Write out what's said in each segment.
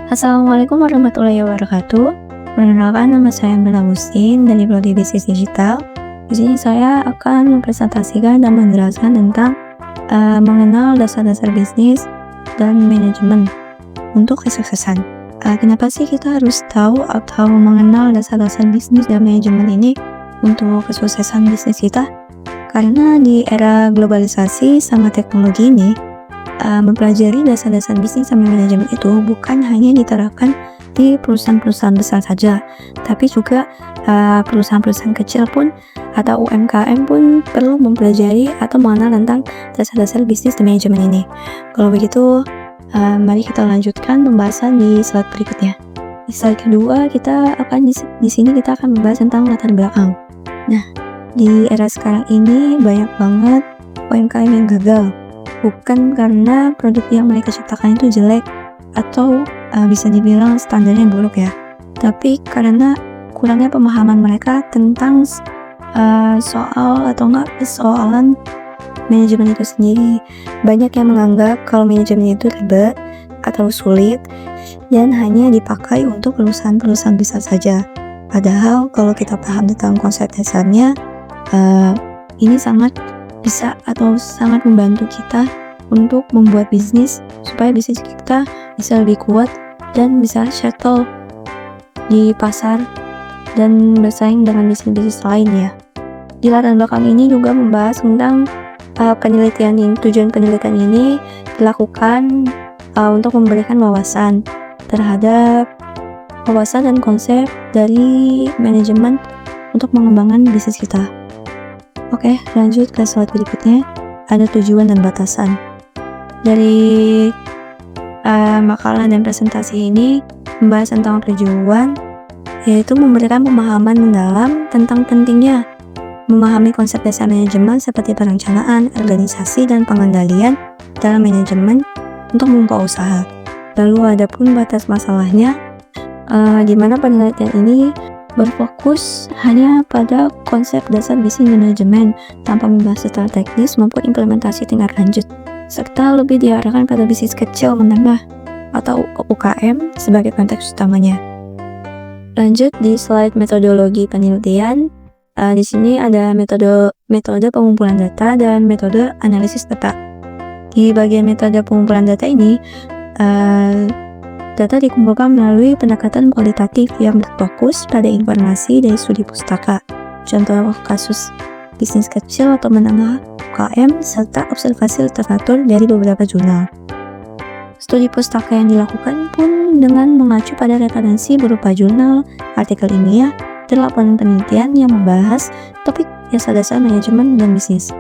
Assalamualaikum warahmatullahi wabarakatuh. Perkenalkan, nama saya Mila Agustin dari Prodi Bisnis Digital. Di sini saya akan mempresentasikan dan menjelaskan tentang mengenal dasar-dasar bisnis dan manajemen untuk kesuksesan. Kenapa sih kita harus tahu atau mengenal dasar-dasar bisnis dan manajemen ini untuk kesuksesan bisnis kita? Karena di era globalisasi sama teknologi ini, mempelajari dasar-dasar bisnis sama manajemen itu bukan hanya diterapkan di perusahaan-perusahaan besar saja, tapi juga perusahaan-perusahaan kecil pun atau UMKM pun perlu mempelajari atau mengenal tentang dasar-dasar bisnis dan manajemen ini. Kalau begitu, mari kita lanjutkan pembahasan di slide berikutnya. Di slide kedua, kita akan di sini kita akan membahas tentang latar belakang. Nah, di era sekarang ini banyak banget UMKM yang gagal. Bukan karena produk yang mereka ciptakan itu jelek atau bisa dibilang standarnya buruk ya, tapi karena kurangnya pemahaman mereka tentang soal atau enggak persoalan manajemen itu sendiri. Banyak yang menganggap kalau manajemen itu ribet atau sulit dan hanya dipakai untuk perusahaan-perusahaan besar saja. Padahal kalau kita paham tentang konsep dasarnya, ini sangat bisa atau sangat membantu kita untuk membuat bisnis supaya bisnis kita bisa lebih kuat dan bisa settle di pasar dan bersaing dengan bisnis-bisnis lain ya. Di latar belakang ini juga membahas tentang penelitian ini. Tujuan penelitian ini dilakukan untuk memberikan wawasan terhadap wawasan dan konsep dari manajemen untuk mengembangkan bisnis kita. Oke, lanjut ke slide berikutnya. Ada tujuan dan batasan. Dari makalah dan presentasi ini membahas tentang tujuan, yaitu memberikan pemahaman mendalam tentang pentingnya memahami konsep dasar manajemen seperti perencanaan, organisasi, dan pengendalian dalam manajemen untuk membuka usaha. Lalu ada pun batas masalahnya, di mana penelitian ini berfokus hanya pada konsep dasar bisnis manajemen tanpa membahas secara teknis maupun implementasi tingkat lanjut, serta lebih diarahkan pada bisnis kecil menengah atau UKM sebagai konteks utamanya. Lanjut di slide metodologi penelitian. Di sini ada metode pengumpulan data dan metode analisis data. Di bagian metode pengumpulan data ini, data dikumpulkan melalui pendekatan kualitatif yang berfokus pada informasi dari studi pustaka, contoh kasus bisnis kecil atau menengah UKM, serta observasi literatur dari beberapa jurnal. Studi pustaka yang dilakukan pun dengan mengacu pada referensi berupa jurnal, artikel ilmiah, dan laporan penelitian yang membahas topik dasar-dasar manajemen dan bisnis.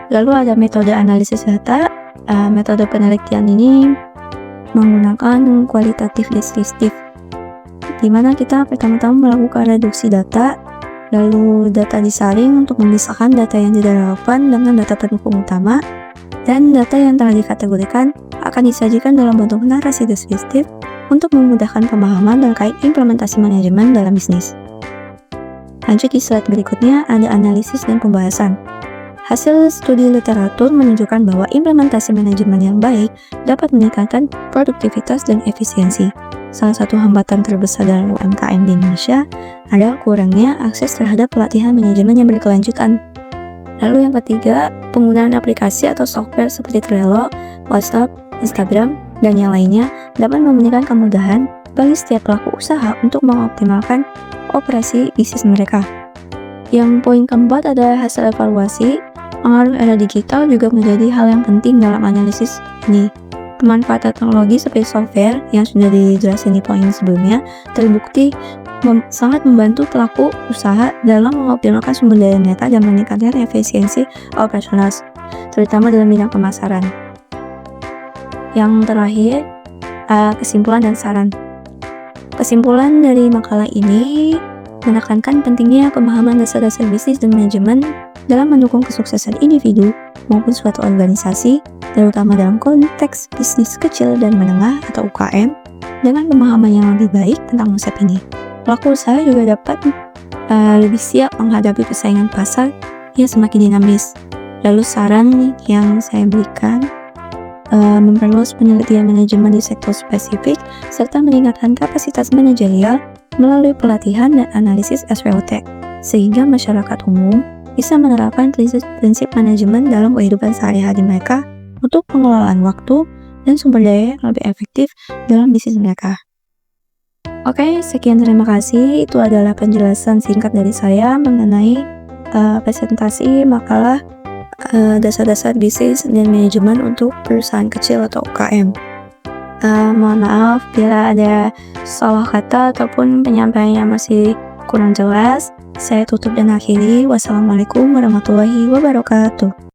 Lalu ada metode analisis data. Metode penelitian ini menggunakan kualitatif deskriptif, di mana kita pertama-tama melakukan reduksi data, lalu data disaring untuk memisahkan data yang tidak relevan dengan data pendukung utama, dan data yang telah dikategorikan akan disajikan dalam bentuk narasi deskriptif untuk memudahkan pemahaman terkait implementasi manajemen dalam bisnis. Lanjut di slide berikutnya, ada analisis dan pembahasan. Hasil studi literatur menunjukkan bahwa implementasi manajemen yang baik dapat meningkatkan produktivitas dan efisiensi. Salah satu hambatan terbesar dalam UMKM di Indonesia adalah kurangnya akses terhadap pelatihan manajemen yang berkelanjutan. Lalu yang ketiga, penggunaan aplikasi atau software seperti Trello, WhatsApp, Instagram, dan yang lainnya dapat memberikan kemudahan bagi setiap pelaku usaha untuk mengoptimalkan operasi bisnis mereka. Yang poin keempat ada hasil evaluasi. Pengaruh era digital juga menjadi hal yang penting dalam analisis ini. Pemanfaatan teknologi seperti software yang sudah dijelasin di poin sebelumnya terbukti sangat membantu pelaku usaha dalam mengoptimalkan sumber daya data dan meningkatkan efisiensi operasional, terutama dalam bidang pemasaran. Yang terakhir, kesimpulan dan saran. Kesimpulan dari makalah ini menekankan pentingnya pemahaman dasar-dasar bisnis dan manajemen dalam mendukung kesuksesan individu maupun suatu organisasi, terutama dalam konteks bisnis kecil dan menengah atau UKM, dengan pemahaman yang lebih baik tentang konsep ini. Pelaku usaha juga dapat lebih siap menghadapi persaingan pasar yang semakin dinamis. Lalu saran yang saya berikan, memperluas penelitian manajemen di sektor spesifik, serta meningkatkan kapasitas manajerial melalui pelatihan dan analisis SWOT, sehingga masyarakat umum bisa menerapkan prinsip manajemen dalam kehidupan sehari-hari mereka untuk pengelolaan waktu dan sumber daya yang lebih efektif dalam bisnis mereka. Oke, sekian terima kasih. Itu adalah penjelasan singkat dari saya mengenai presentasi makalah dasar-dasar bisnis dan manajemen untuk perusahaan kecil atau UKM. Mohon maaf bila ada salah kata ataupun penyampaiannya masih kurang jelas. Saya tutup dan akhiri. Wassalamualaikum warahmatullahi wabarakatuh.